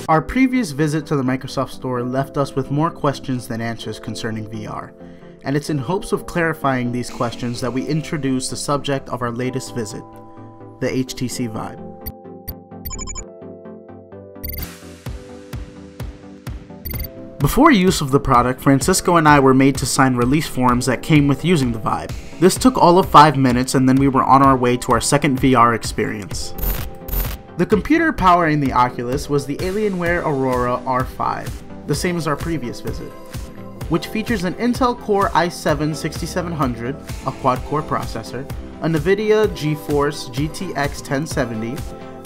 Our previous visit to the Microsoft Store left us with more questions than answers concerning VR, and it's in hopes of clarifying these questions that we introduce the subject of our latest visit, the HTC Vive. Before use of the product, Francisco and I were made to sign release forms that came with using the Vive. This took all of 5 minutes, and then we were on our way to our second VR experience. The computer powering the Oculus was the Alienware Aurora R5, the same as our previous visit, which features an Intel Core i7-6700, a quad-core processor, a NVIDIA GeForce GTX 1070,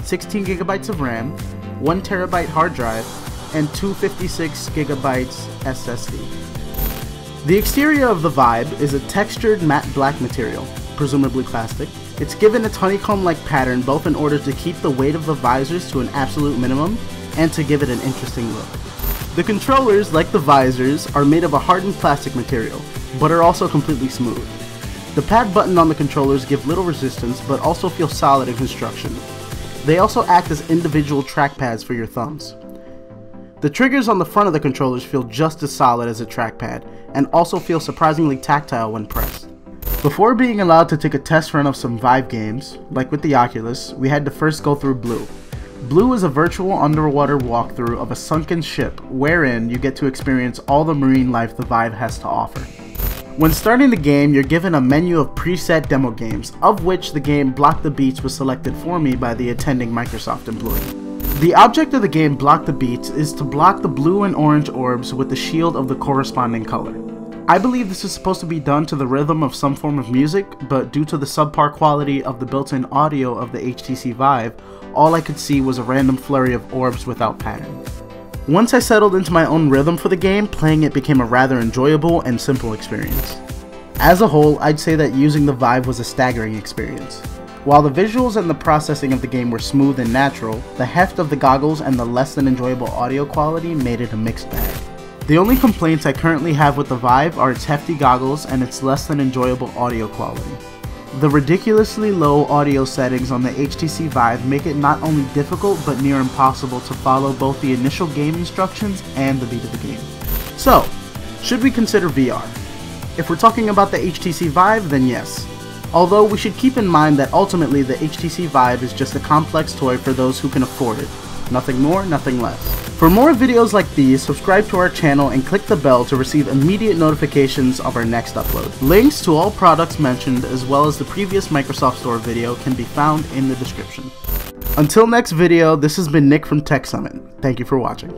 16GB of RAM, 1TB hard drive, and 256GB SSD. The exterior of the Vive is a textured matte black material, presumably plastic. It's given its honeycomb-like pattern both in order to keep the weight of the visors to an absolute minimum and to give it an interesting look. The controllers, like the visors, are made of a hardened plastic material, but are also completely smooth. The pad button on the controllers give little resistance but also feel solid in construction. They also act as individual trackpads for your thumbs. The triggers on the front of the controllers feel just as solid as a trackpad, and also feel surprisingly tactile when pressed. Before being allowed to take a test run of some Vive games, like with the Oculus, we had to first go through Blue. Blue is a virtual underwater walkthrough of a sunken ship, wherein you get to experience all the marine life the Vive has to offer. When starting the game, you're given a menu of preset demo games, of which the game Block the Beats was selected for me by the attending Microsoft employee. The object of the game Block the Beats is to block the blue and orange orbs with the shield of the corresponding color. I believe this is supposed to be done to the rhythm of some form of music, but due to the subpar quality of the built-in audio of the HTC Vive, all I could see was a random flurry of orbs without pattern. Once I settled into my own rhythm for the game, playing it became a rather enjoyable and simple experience. As a whole, I'd say that using the Vive was a staggering experience. While the visuals and the processing of the game were smooth and natural, the heft of the goggles and the less than enjoyable audio quality made it a mixed bag. The only complaints I currently have with the Vive are its hefty goggles and its less than enjoyable audio quality. The ridiculously low audio settings on the HTC Vive make it not only difficult but near impossible to follow both the initial game instructions and the beat of the game. So, should we consider VR? If we're talking about the HTC Vive, then yes. Although we should keep in mind that ultimately the HTC Vive is just a complex toy for those who can afford it. Nothing more, nothing less. For more videos like these, subscribe to our channel and click the bell to receive immediate notifications of our next upload. Links to all products mentioned as well as the previous Microsoft Store video can be found in the description. Until next video, this has been Nick from Tech Summit. Thank you for watching.